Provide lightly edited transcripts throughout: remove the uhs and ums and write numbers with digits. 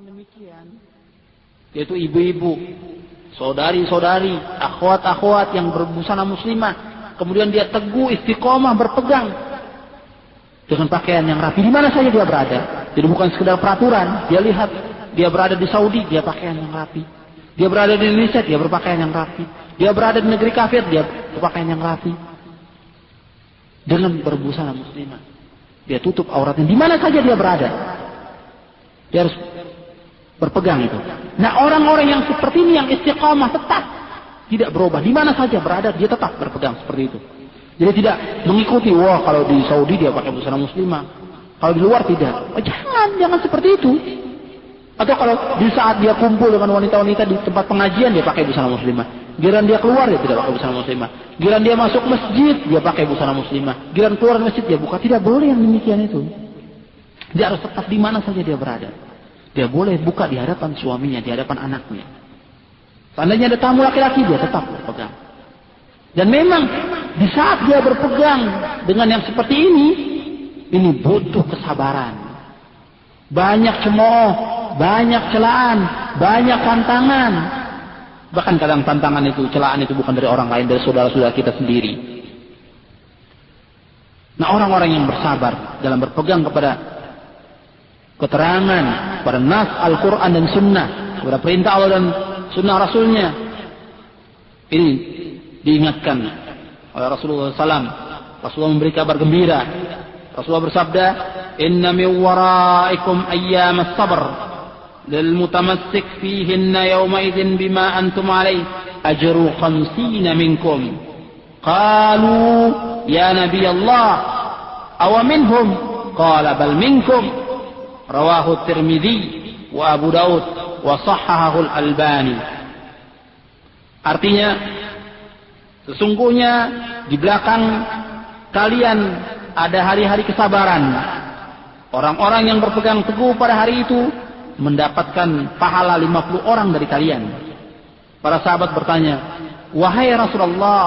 demikian, yaitu ibu-ibu, saudari-saudari, akhwat-akhwat yang berbusana muslimah, kemudian dia teguh istiqomah berpegang dengan pakaian yang rapi di mana saja dia berada. Jadi bukan sekedar peraturan, dia lihat dia berada di Saudi, dia pakaian yang rapi. Dia berada di Indonesia, dia berpakaian yang rapi. Dia berada di negeri kafir, dia berpakaian yang rapi. Dengan berbusana muslimah, dia tutup auratnya di mana saja dia berada. Dia harus berpegang itu. Nah, orang-orang yang seperti ini yang istiqamah tetap tidak berubah, di mana saja berada dia tetap berpegang seperti itu. Jadi tidak mengikuti, wah kalau di Saudi dia pakai busana muslimah, kalau di luar tidak. Jangan seperti itu. Atau kalau di saat dia kumpul dengan wanita-wanita di tempat pengajian dia pakai busana muslimah. Giliran dia keluar dia tidak pakai busana muslimah. Giliran dia masuk masjid dia pakai busana muslimah. Giliran keluar masjid dia buka. Tidak boleh yang demikian itu. Dia harus tetap di mana saja dia berada. Dia boleh buka di hadapan suaminya, di hadapan anaknya. Seandainya ada tamu laki-laki dia tetap berpegang. Dan memang di saat dia berpegang dengan yang seperti ini butuh kesabaran. Banyak cemooh, banyak celaan, banyak tantangan. Bahkan kadang tantangan itu, celaan itu bukan dari orang lain, dari saudara-saudara kita sendiri. Nah, orang-orang yang bersabar dalam berpegang kepada keterangan, pada nas Al-Quran dan Sunnah, kepada perintah Allah dan Sunnah Rasulnya, ini diingatkan oleh Rasulullah SAW. Rasulullah memberi kabar gembira. Rasulullah bersabda, "Inna min waraikum ayyam as-sabr lil mutamassik fihinna yawma idzin bima antum alayhi ajru 50 minkum." Qalu ya Nabi Allah, aw minhum? Qala bal minkum. Rawahu Tirmidzi wa Abu Daud wa sahhahahu Al-Albani. Artinya, sesungguhnya di belakang kalian ada hari-hari kesabaran. Orang-orang yang berpegang teguh pada hari itu mendapatkan pahala 50 orang dari kalian. Para sahabat bertanya, "Wahai Rasulullah,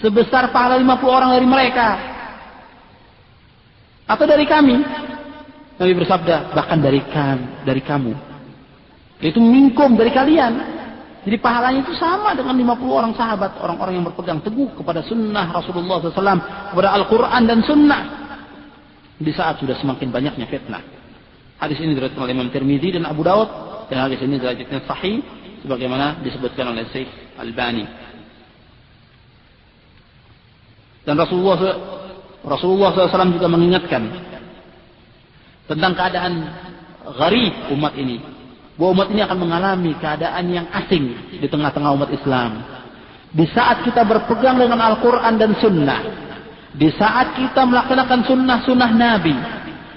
sebesar pahala 50 orang dari mereka atau dari kami?" Nabi bersabda, "Bahkan dari kamu. Itu minkum, dari kalian." Jadi pahalanya itu sama dengan 50 orang sahabat, orang-orang yang berpegang teguh kepada sunnah Rasulullah SAW, kepada Al-Quran dan sunnah. Di saat sudah semakin banyaknya fitnah. Hadis ini diriwayatkan oleh Imam Tirmidzi dan Abu Daud, dan hadis ini derajatnya sahih, sebagaimana disebutkan oleh Syekh Albani. Dan Rasulullah SAW juga mengingatkan tentang keadaan gharib umat ini, bahwa umat ini akan mengalami keadaan yang asing di tengah-tengah umat Islam. Di saat kita berpegang dengan Al-Quran dan Sunnah, di saat kita melaksanakan sunnah-sunnah Nabi,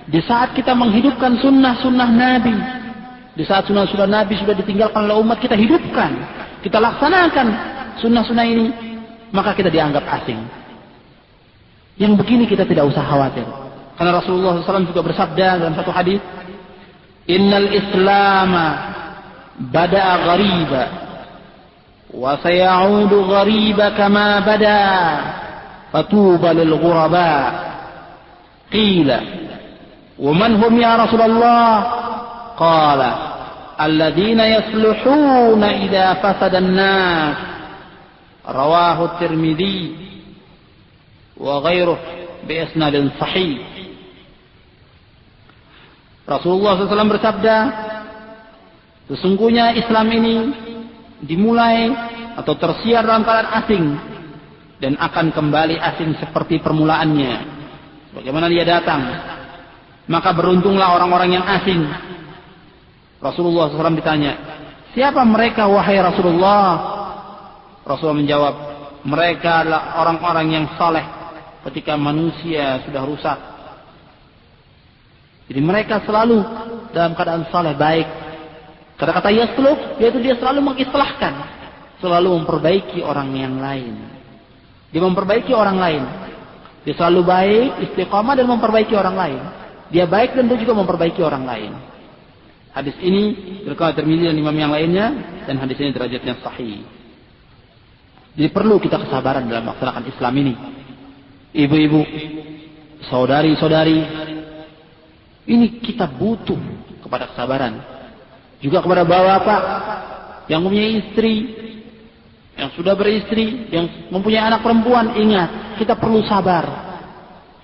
di saat kita menghidupkan sunnah-sunnah Nabi, di saat sunnah-sunnah Nabi sudah ditinggalkan oleh umat, kita hidupkan, kita laksanakan sunnah-sunnah ini, maka kita dianggap asing. Yang begini kita tidak usah khawatir. Karena Rasulullah SAW juga bersabda dalam satu hadis, "Innal Islama bada'a ghariba wa sayaudu ghariba kama bada fatuba lil ghuraba." Qila, "Wa man hum ya Rasulullah?" Qala, "Alladziina yasluhuna idza fasada an-nas." Rawahu Tirmidzi wa ghairuhu bi isnadin sahih. Rasulullah SAW bersabda, sesungguhnya Islam ini dimulai atau tersiar dalam keadaan asing dan akan kembali asing seperti permulaannya, bagaimana dia datang. Maka beruntunglah orang-orang yang asing. Rasulullah SAW ditanya, "Siapa mereka wahai Rasulullah?" Rasulullah menjawab, "Mereka adalah orang-orang yang saleh ketika manusia sudah rusak." Jadi mereka selalu dalam keadaan saleh, baik. Kata-kata yasluh, yaitu dia selalu mengislahkan, selalu memperbaiki orang yang lain. Dia memperbaiki orang lain. Dia selalu baik, istiqamah dan memperbaiki orang lain. Dia baik dan dia juga memperbaiki orang lain. Hadis ini diriwayatkan oleh Tirmidzi dan imam yang lainnya, dan hadis ini derajatnya sahih. Jadi perlu kita kesabaran dalam melaksanakan Islam ini. Ibu-ibu, saudari-saudari, ini kita butuh kepada kesabaran. Juga kepada bapak yang mempunyai istri, yang sudah beristri, yang mempunyai anak perempuan, ingat, kita perlu sabar.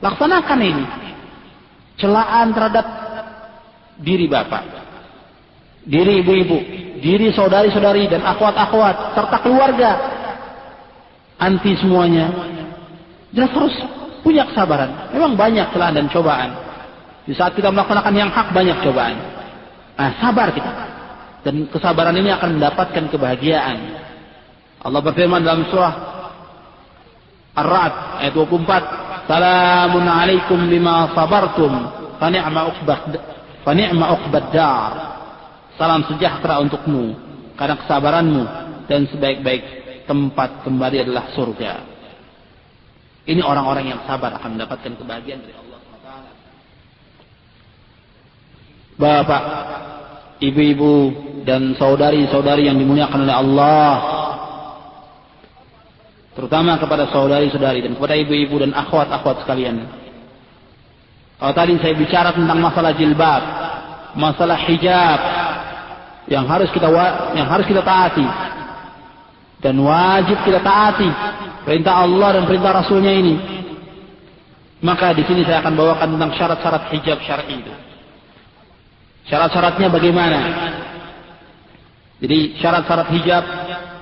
Laksanakan ini. Celaan terhadap diri bapak, diri ibu-ibu, diri saudari-saudari dan akhwat-akhwat, serta keluarga. Anti semuanya. Jelas harus punya kesabaran. Memang banyak celaan dan cobaan. Di saat kita melaksanakan yang hak, banyak cobaan. Nah, sabar kita. Dan kesabaran ini akan mendapatkan kebahagiaan. Allah berfirman dalam surah Ar-Ra'd ayat 24, "Salamun 'alaikum bima sabartum, fa ni'ma 'uqbad dar." Salam sejahtera untukmu karena kesabaranmu, dan sebaik-baik tempat kembali adalah surga. Ini orang-orang yang sabar akan mendapatkan kebahagiaan dari Allah SWT. Bapak, ibu-ibu, dan saudari-saudari yang dimuliakan oleh Allah, terutama kepada saudari-saudari dan kepada ibu-ibu dan akhwat-akhwat sekalian. Kalau tadi saya bicara tentang masalah jilbab, masalah hijab yang harus kita taati dan wajib kita taati perintah Allah dan perintah Rasulnya ini. Maka di sini saya akan bawakan tentang syarat-syarat hijab syar'i itu. Syarat-syaratnya bagaimana? Jadi syarat-syarat hijab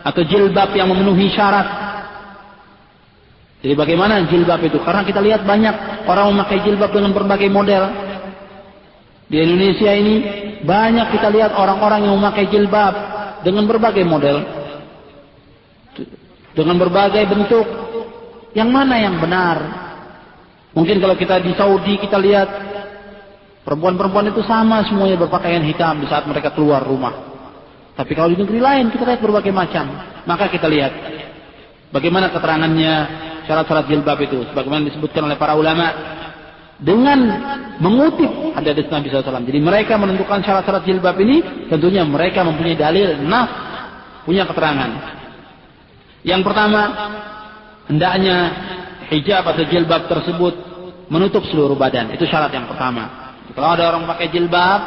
atau jilbab yang memenuhi syarat. Jadi bagaimana jilbab itu? Karena kita lihat banyak orang memakai jilbab dengan berbagai model. Di Indonesia ini banyak kita lihat orang-orang yang memakai jilbab dengan berbagai model, dengan berbagai bentuk. Yang mana yang benar? Mungkin kalau kita di Saudi kita lihat perempuan-perempuan itu sama semuanya berpakaian hitam di saat mereka keluar rumah. Tapi kalau di negeri lain kita lihat berbagai macam. Maka kita lihat bagaimana keterangannya syarat-syarat jilbab itu, sebagaimana disebutkan oleh para ulama dengan mengutip hadis Nabi SAW. Jadi mereka menentukan syarat-syarat jilbab ini, tentunya mereka mempunyai dalil, nas, punya keterangan. Yang pertama, hendaknya hijab atau jilbab tersebut menutup seluruh badan. Itu syarat yang pertama. Kalau ada orang pakai jilbab,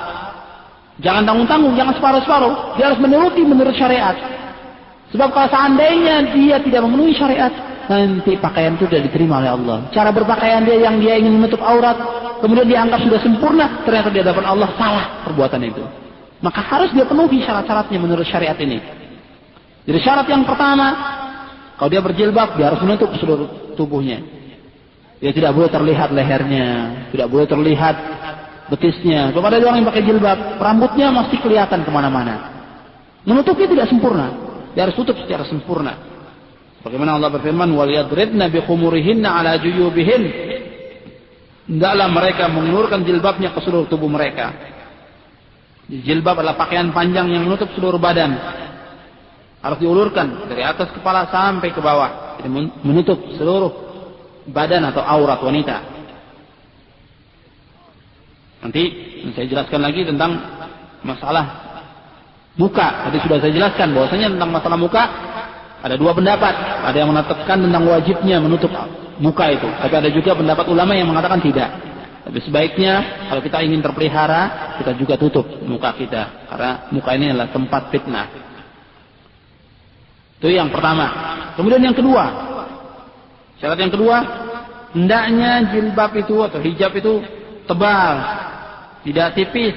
jangan tanggung-tanggung, jangan separuh-separuh. Dia harus menurut syariat. Sebab kalau seandainya dia tidak memenuhi syariat, nanti pakaian itu tidak diterima oleh Allah. Cara berpakaian dia yang dia ingin menutup aurat, kemudian dianggap sudah sempurna, ternyata di hadapan Allah salah perbuatan itu. Maka harus dia penuhi syarat-syaratnya menurut syariat ini. Jadi syarat yang pertama, kalau dia berjilbab, dia harus menutup seluruh tubuhnya. Dia tidak boleh terlihat lehernya, tidak boleh terlihat betisnya. Kalau ada orang yang pakai jilbab, rambutnya masih kelihatan kemana-mana. Menutupnya tidak sempurna. Dia harus tutup secara sempurna. Bagaimana Allah berfirman, "Waliyadridna bikhumurihinna 'ala juyubihin." Hendaklah mereka mengulurkan jilbabnya ke seluruh tubuh mereka. Jilbab adalah pakaian panjang yang menutup seluruh badan. Harus diulurkan dari atas kepala sampai ke bawah. Jadi menutup seluruh badan atau aurat wanita. Nanti saya jelaskan lagi tentang masalah muka. Tadi sudah saya jelaskan bahwasanya tentang masalah muka ada dua pendapat. Ada yang menetapkan tentang wajibnya menutup muka itu. Tapi ada juga pendapat ulama yang mengatakan tidak. Tapi sebaiknya kalau kita ingin terpelihara, kita juga tutup muka kita. Karena muka ini adalah tempat fitnah. Itu yang pertama. Kemudian yang kedua. Syarat yang kedua, hendaknya jilbab itu atau hijab itu tebal. Tidak tipis.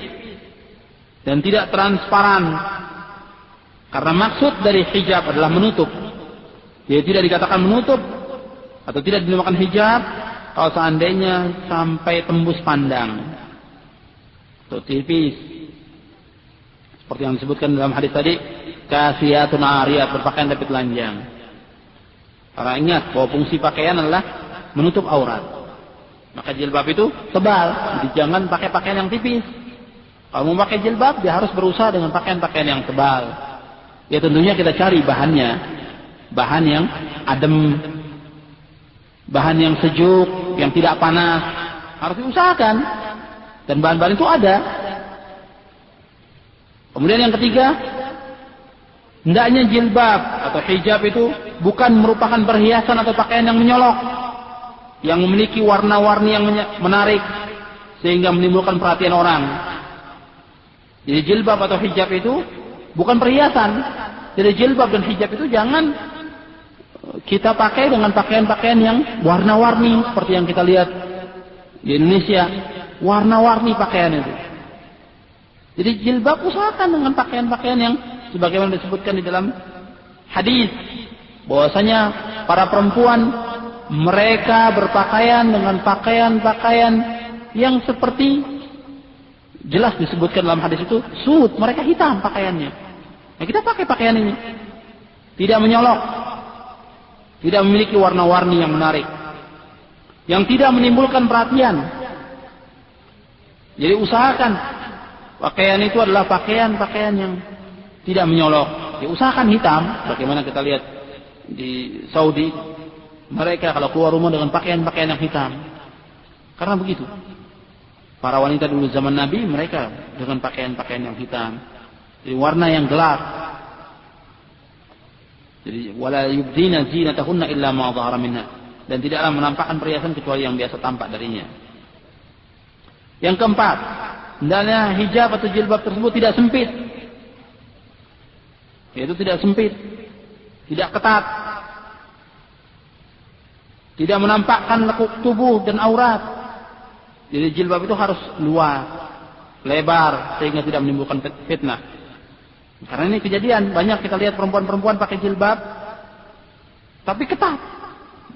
Dan tidak transparan. Karena maksud dari hijab adalah menutup. Dia tidak dikatakan menutup atau tidak dinamakan hijab kalau seandainya sampai tembus pandang atau tipis. Seperti yang disebutkan dalam hadis tadi, kasiyatun ariyat, berpakaian tapi telanjang. Karena ingat bahwa fungsi pakaian adalah menutup aurat. Maka jilbab itu tebal, jadi jangan pakai pakaian yang tipis. Kalau mau pakai jilbab, dia harus berusaha dengan pakaian-pakaian yang tebal. Ya tentunya kita cari bahannya, bahan yang adem, bahan yang sejuk, yang tidak panas, harus diusahakan. Dan bahan-bahan itu ada. Kemudian yang ketiga, hendaknya jilbab atau hijab itu bukan merupakan perhiasan atau pakaian yang menyolok, yang memiliki warna-warni yang menarik sehingga menimbulkan perhatian orang. Jadi jilbab atau hijab itu bukan perhiasan. Jadi jilbab dan hijab itu jangan kita pakai dengan pakaian-pakaian yang warna-warni seperti yang kita lihat di Indonesia, warna-warni pakaian itu. Jadi jilbab usahakan dengan pakaian-pakaian yang sebagaimana disebutkan di dalam hadis bahwasanya para perempuan mereka berpakaian dengan pakaian-pakaian yang seperti jelas disebutkan dalam hadis itu sud, mereka hitam pakaiannya. Nah, kita pakai pakaian ini tidak menyolok, tidak memiliki warna-warni yang menarik, yang tidak menimbulkan perhatian. Jadi usahakan pakaian itu adalah pakaian-pakaian yang tidak menyolok. Ya, usahakan hitam, bagaimana kita lihat di Saudi, mereka kalau keluar rumah dengan pakaian-pakaian yang hitam. Karena begitu. Para wanita dulu zaman Nabi, mereka dengan pakaian-pakaian yang hitam. Jadi warna yang gelap. Jadi wala yubdina zinatahunna illa ma dhahara minha, dan tidaklah menampakkan perhiasan kecuali yang biasa tampak darinya. Yang keempat, hendaknya hijab atau jilbab tersebut tidak sempit. Yaitu tidak sempit, tidak ketat, tidak menampakkan lekuk tubuh dan aurat. Jadi jilbab itu harus luas, lebar, sehingga tidak menimbulkan fitnah. Karena ini kejadian, banyak kita lihat perempuan-perempuan pakai jilbab, tapi ketat.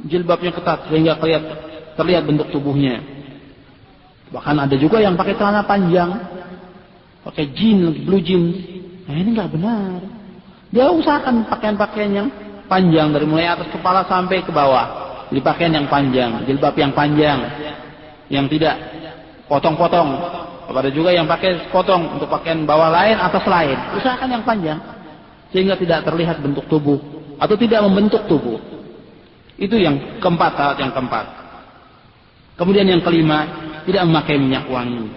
Jilbabnya ketat, sehingga terlihat bentuk tubuhnya. Bahkan ada juga yang pakai celana panjang, pakai jeans, blue jeans. Nah ini nggak benar. Dia usahakan pakaian-pakaian yang panjang dari mulai atas kepala sampai ke bawah. Jadi pakaian yang panjang, jilbab yang panjang, yang tidak potong-potong. Ada juga yang pakai potong untuk pakaian bawah lain, atas lain. Usahakan yang panjang, sehingga tidak terlihat bentuk tubuh atau tidak membentuk tubuh. Itu yang keempat, syarat yang keempat. Kemudian yang kelima, tidak memakai minyak wangi.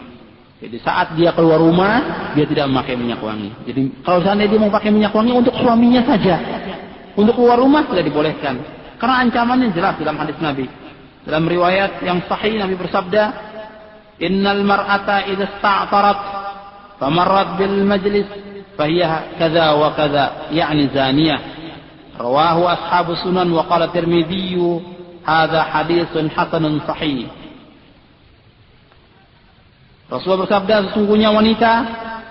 Jadi saat dia keluar rumah, dia tidak memakai minyak wangi. Jadi kalau seandainya dia mau pakai minyak wangi untuk suaminya saja, untuk keluar rumah tidak dibolehkan. Karena ancamannya jelas dalam hadis Nabi. Dalam riwayat yang sahih Nabi bersabda, Innal mar'ata idza ista'tarat famarrat bil majlis fahiya kadza wa kadza, yani zaniyah. Rawahu ashabus sunan wa qala Tirmidzi hadza haditsun hasanun sahih. Rasulullah bersabda, sesungguhnya wanita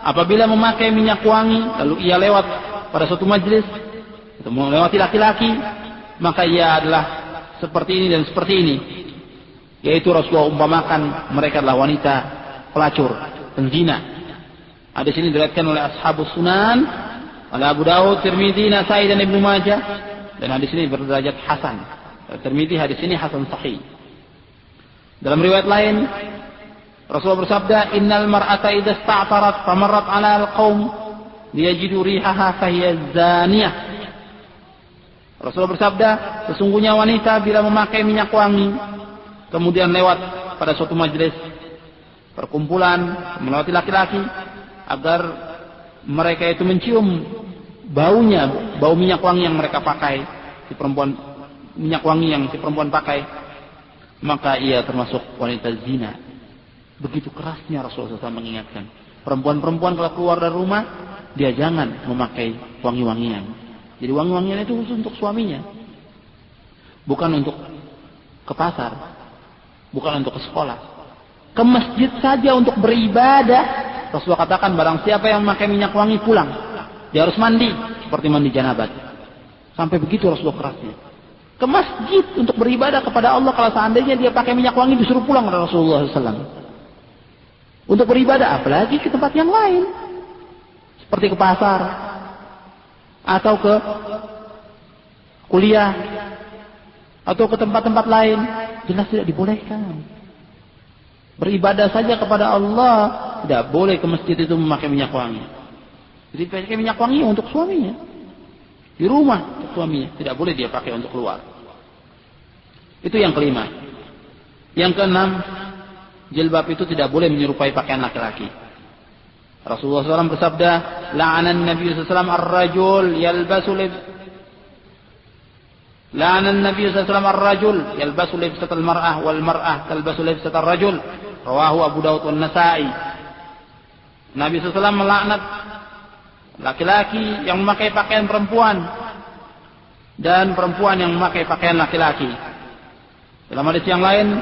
apabila memakai minyak wangi lalu ia lewat pada suatu majlis atau melewati laki-laki, maka ia adalah seperti ini dan seperti ini. Yaitu Rasulullah umpamakan mereka adalah wanita pelacur, penzina. Hadis ini diriwayatkan oleh ashabus sunan, oleh Abu Dawud, Tirmidzi, Nasai dan Ibnu Majah, dan hadis ini berderajat hasan. Tirmidzi hadis ini hasan sahih. Dalam riwayat lain Rasulullah bersabda, Innal mar'ata idza ista'tarat famarrat 'ala al-qaum liyajidu rihaha fahiya zaniyah. Rasulullah bersabda, sesungguhnya wanita bila memakai minyak wangi kemudian lewat pada suatu majelis perkumpulan melewati laki-laki agar mereka itu mencium baunya, bau minyak wangi yang mereka pakai, si perempuan, minyak wangi yang si perempuan pakai, maka ia termasuk wanita zina. Begitu kerasnya Rasulullah SAW mengingatkan perempuan-perempuan kalau keluar dari rumah dia jangan memakai wangi-wangian. Jadi wangi-wangian itu khusus untuk suaminya, bukan untuk ke pasar, bukan untuk ke sekolah, ke masjid saja untuk beribadah. Rasulullah katakan barang siapa yang memakai minyak wangi pulang, dia harus mandi seperti mandi janabat. Sampai begitu Rasulullah kerasnya. Ke masjid untuk beribadah kepada Allah, kalau seandainya dia pakai minyak wangi disuruh pulang oleh Rasulullah SAW. Untuk beribadah, apalagi ke tempat yang lain, seperti ke pasar atau ke kuliah atau ke tempat-tempat lain, jelas tidak dibolehkan. Beribadah saja kepada Allah, tidak boleh ke masjid itu memakai minyak wangi. Jadi pakai minyak wangi untuk suaminya, di rumah untuk suaminya, tidak boleh dia pakai untuk keluar. Itu yang kelima. Yang keenam, jilbab itu tidak boleh menyerupai pakaian laki-laki. Rasulullah SAW bersabda, la'anan Nabi SAW ar-rajul yalbasu لعن النبي صلى الله عليه وسلم الرجل يلبس لبسة المرأة والمرأة تلبس لبسة الرجل. رواه Abu Dawud dan Nasai. Nabi SAW melaknat laki-laki yang memakai pakaian perempuan dan perempuan yang memakai pakaian laki-laki. Dalam hadis yang lain,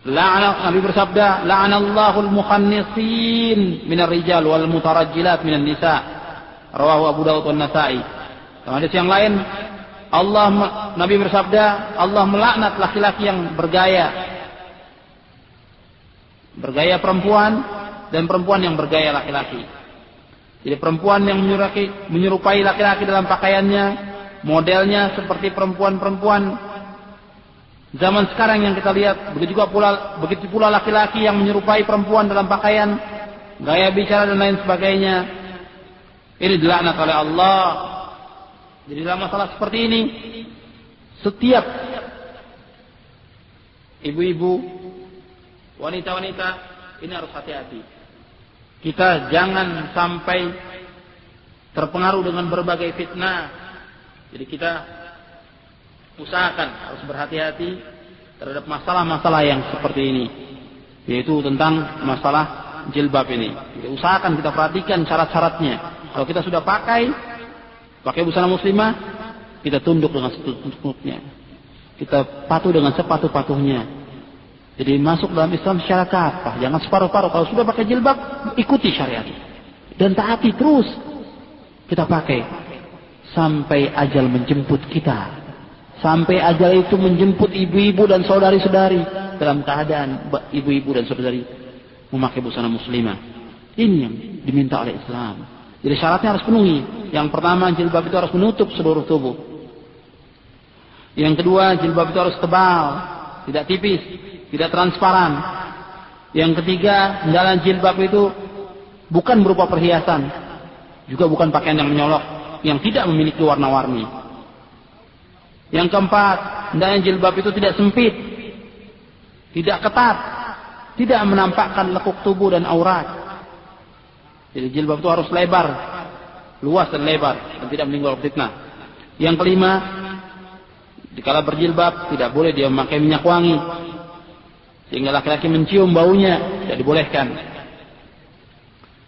Nabi bersabda, "La'anallahu al-mukhannisin minar rijal wal mutarajjilat minan nisa." Rawahu Abu Dawud dan Nasa'i. Dalam hadis yang lain, Nabi bersabda, Allah melaknat laki-laki yang bergaya perempuan dan perempuan yang bergaya laki-laki. Jadi perempuan yang menyerupai laki-laki dalam pakaiannya, modelnya seperti perempuan-perempuan zaman sekarang yang kita lihat, begitu pula laki-laki yang menyerupai perempuan dalam pakaian, gaya bicara dan lain sebagainya. Ini dilaknat oleh Allah. Jadi dalam masalah seperti ini, setiap ibu-ibu, wanita-wanita, ini harus hati-hati. Kita jangan sampai terpengaruh dengan berbagai fitnah. Jadi kita usahakan harus berhati-hati terhadap masalah-masalah yang seperti ini, yaitu tentang masalah jilbab ini. Jadi usahakan kita perhatikan syarat-syaratnya. Kalau kita sudah pakai busana muslimah, kita tunduk dengan setunduk-tunduknya. Kita patuh dengan sepatuh-patuhnya. Jadi masuk dalam Islam secara kafah, jangan separuh-paruh. Kalau sudah pakai jilbab, ikuti syariat dan taati terus. Kita pakai sampai ajal menjemput kita. Sampai ajal itu menjemput ibu-ibu dan saudari-saudari dalam keadaan ibu-ibu dan saudari memakai busana muslimah. Ini yang diminta oleh Islam. Jadi syaratnya harus penuhi. Yang pertama, jilbab itu harus menutup seluruh tubuh. Yang kedua, jilbab itu harus tebal, tidak tipis, tidak transparan. Yang ketiga, dalam jilbab itu bukan berupa perhiasan, juga bukan pakaian yang menyolok, yang tidak memiliki warna-warni. Yang keempat, hendaknya jilbab itu tidak sempit, tidak ketat, tidak menampakkan lekuk tubuh dan aurat. Jadi jilbab itu harus lebar, luas dan lebar, dan tidak menimbulkan fitnah. Yang kelima, dikala berjilbab tidak boleh dia memakai minyak wangi, sehingga laki-laki mencium baunya, tidak dibolehkan.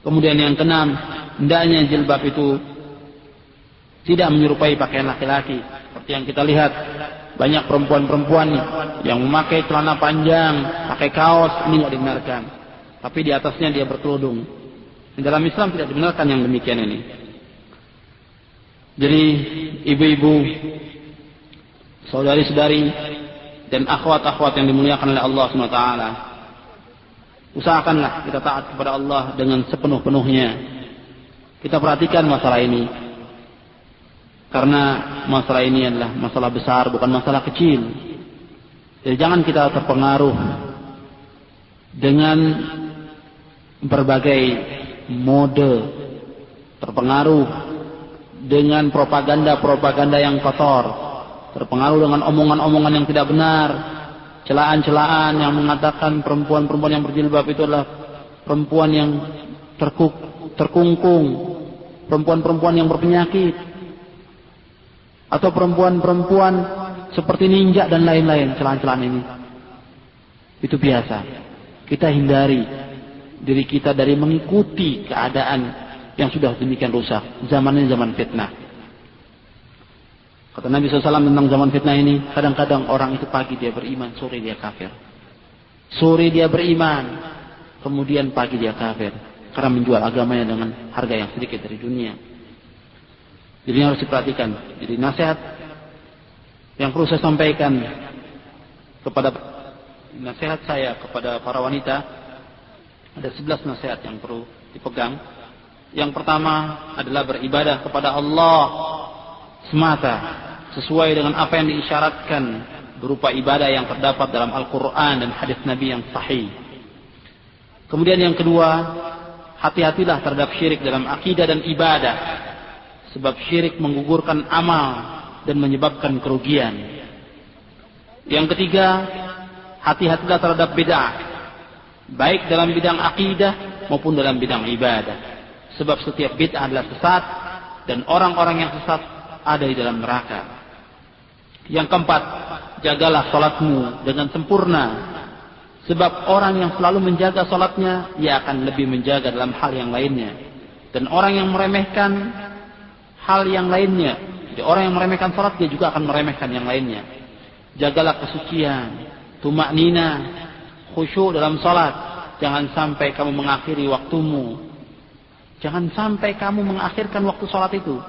Kemudian yang keenam, hendaknya jilbab itu tidak menyerupai pakaian laki-laki. Seperti yang kita lihat, banyak perempuan-perempuan yang memakai celana panjang, pakai kaos, ini tidak dibenarkan. Tapi di atasnya dia berkerudung. Di dalam Islam tidak dibenarkan yang demikian ini. Jadi ibu-ibu, saudari-saudari, dan akhwat-akhwat yang dimuliakan oleh Allah SWT, usahakanlah kita taat kepada Allah dengan sepenuh-penuhnya. Kita perhatikan masalah ini, karena masalah ini adalah masalah besar, bukan masalah kecil. Jadi jangan kita terpengaruh dengan berbagai mode, terpengaruh dengan propaganda-propaganda yang kotor, terpengaruh dengan omongan-omongan yang tidak benar, celaan-celaan yang mengatakan perempuan-perempuan yang berjilbab itu adalah perempuan yang terkungkung, perempuan-perempuan yang berpenyakit, atau perempuan-perempuan seperti ninja dan lain-lain. Celaan-celaan ini itu biasa. Kita hindari diri kita dari mengikuti keadaan yang sudah demikian rusak. Zaman ini zaman fitnah. Kata Nabi SAW tentang zaman fitnah ini, kadang-kadang orang itu pagi dia beriman, sore dia kafir. Sore dia beriman, kemudian pagi dia kafir, karena menjual agamanya dengan harga yang sedikit dari dunia. Jadi ini harus diperhatikan. Jadi nasihat yang perlu saya sampaikan nasihat saya kepada para wanita, ada 11 nasihat yang perlu dipegang. Yang pertama adalah beribadah kepada Allah semata, sesuai dengan apa yang diisyaratkan berupa ibadah yang terdapat dalam Al-Quran dan hadis Nabi yang sahih. Kemudian yang kedua, hati-hatilah terhadap syirik dalam akidah dan ibadah, sebab syirik menggugurkan amal dan menyebabkan kerugian. Yang ketiga, hati-hatilah terhadap bid'ah, baik dalam bidang akidah maupun dalam bidang ibadah, sebab setiap bid'ah adalah sesat dan orang-orang yang sesat ada di dalam neraka. Yang keempat, jagalah salatmu dengan sempurna, Sebab orang yang selalu menjaga salatnya, ia akan lebih menjaga dalam hal yang lainnya. Dan orang yang meremehkan hal yang lainnya, jadi orang yang meremehkan salat, dia juga akan meremehkan yang lainnya. Jagalah kesucian, tumaknina, khusyuk dalam salat. Jangan sampai kamu mengakhiri waktumu. Jangan sampai kamu mengakhirkan waktu salat itu.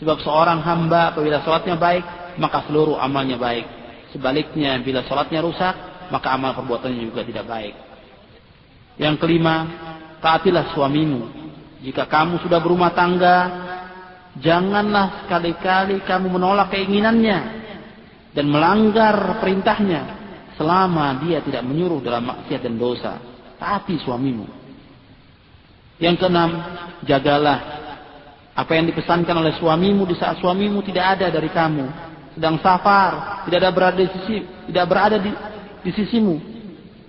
Sebab seorang hamba apabila salatnya baik, maka seluruh amalnya baik. Sebaliknya, bila salatnya rusak, maka amal perbuatannya juga tidak baik. Yang kelima, taatilah suamimu. Jika kamu sudah berumah tangga, janganlah sekali-kali kamu menolak keinginannya dan melanggar perintahnya selama dia tidak menyuruh dalam maksiat dan dosa. Taati suamimu. Yang keenam, jagalah apa yang dipesankan oleh suamimu di saat suamimu tidak ada dari kamu, sedang safar, tidak berada di sisimu.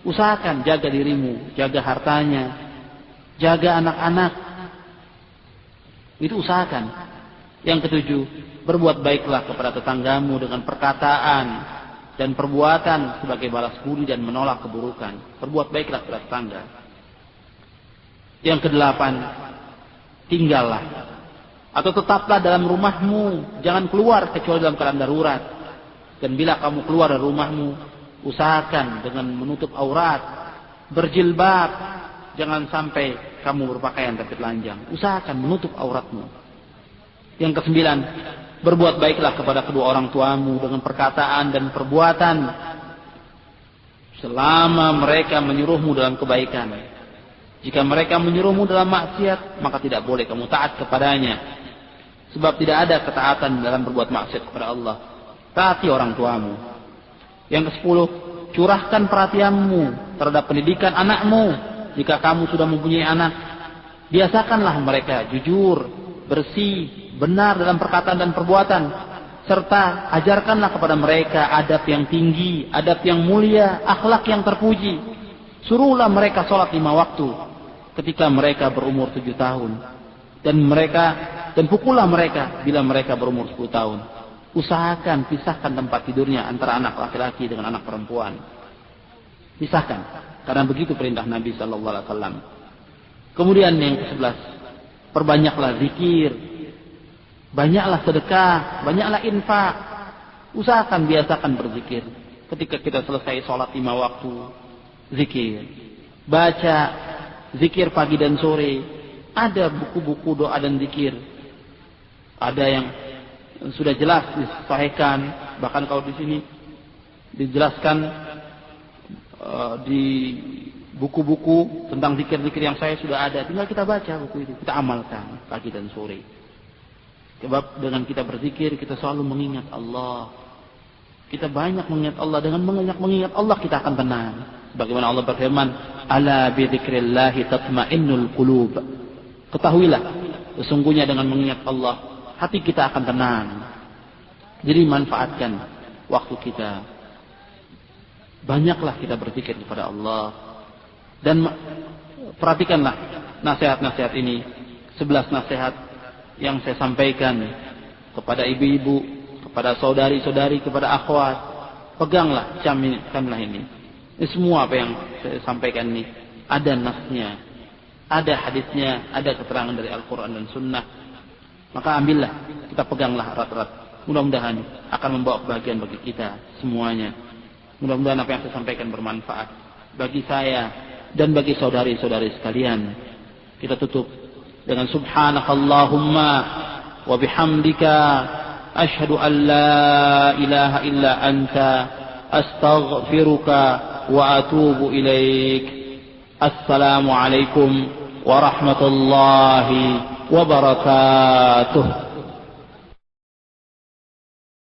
Usahakan jaga dirimu, jaga hartanya, jaga anak-anak. Itu usahakan. Yang ketujuh, berbuat baiklah kepada tetanggamu dengan perkataan dan perbuatan sebagai balas budi dan menolak keburukan. Berbuat baiklah kepada tetangga. Yang kedelapan, tinggallah atau tetaplah dalam rumahmu. Jangan keluar kecuali dalam keadaan darurat. Dan bila kamu keluar dari rumahmu, usahakan dengan menutup aurat, berjilbab. Jangan sampai kamu berpakaian tapi telanjang. Usahakan menutup auratmu. Yang kesembilan, berbuat baiklah kepada kedua orang tuamu dengan perkataan dan perbuatan selama mereka menyuruhmu dalam kebaikan. Jika mereka menyuruhmu dalam maksiat, maka tidak boleh kamu taat kepadanya. Sebab tidak ada ketaatan dalam berbuat maksiat kepada Allah. Taati orang tuamu. Yang kesepuluh, curahkan perhatianmu terhadap pendidikan anakmu. Jika kamu sudah mempunyai anak, biasakanlah mereka jujur, bersih, benar dalam perkataan dan perbuatan. Serta ajarkanlah kepada mereka adab yang tinggi, adab yang mulia, akhlak yang terpuji. Suruhlah mereka sholat 5 waktu ketika mereka berumur 7 tahun. Dan pukullah mereka bila mereka berumur 10 tahun. Usahakan pisahkan tempat tidurnya antara anak laki-laki dengan anak perempuan. Pisahkan. Karena begitu perintah Nabi SAW. Kemudian yang ke-11, perbanyaklah zikir, banyaklah sedekah, banyaklah infak. Usahakan biasakan berzikir. Ketika kita selesai sholat 5 waktu, zikir. Baca zikir pagi dan sore. Ada buku-buku doa dan zikir. Ada yang sudah jelas disahihkan. Bahkan kalau di sini dijelaskan di buku-buku tentang zikir-zikir yang saya sudah ada. Tinggal kita baca buku itu. Kita amalkan pagi dan sore. Sebab dengan kita berzikir, kita selalu mengingat Allah. Kita banyak mengingat Allah. Dengan mengingat Allah, kita akan tenang. Sebagaimana Allah berfirman, ala bi dzikrillahi tatma'innul qulub. Ketahuilah, sesungguhnya dengan mengingat Allah, hati kita akan tenang. Jadi manfaatkan waktu kita. Banyaklah kita berzikir kepada Allah. Dan perhatikanlah nasihat-nasihat ini. 11 nasihat yang saya sampaikan kepada ibu-ibu, kepada saudari-saudari, kepada akhwat. Peganglah, camkanlah ini. Ini semua apa yang saya sampaikan ini ada nasnya, ada hadisnya, ada keterangan dari Al-Quran dan Sunnah. Maka ambillah, kita peganglah erat-erat. Mudah-mudahan akan membawa kebahagiaan bagi kita semuanya. Mudah-mudahan apa yang saya sampaikan bermanfaat bagi saya dan bagi saudari-saudari sekalian. Kita tutup dengan subhanakallahumma wa bihamdika asyhadu an la ilaha illa anta astaghfiruka wa atubu ilaik. Assalamualaikum warahmatullahi wabarakatuh.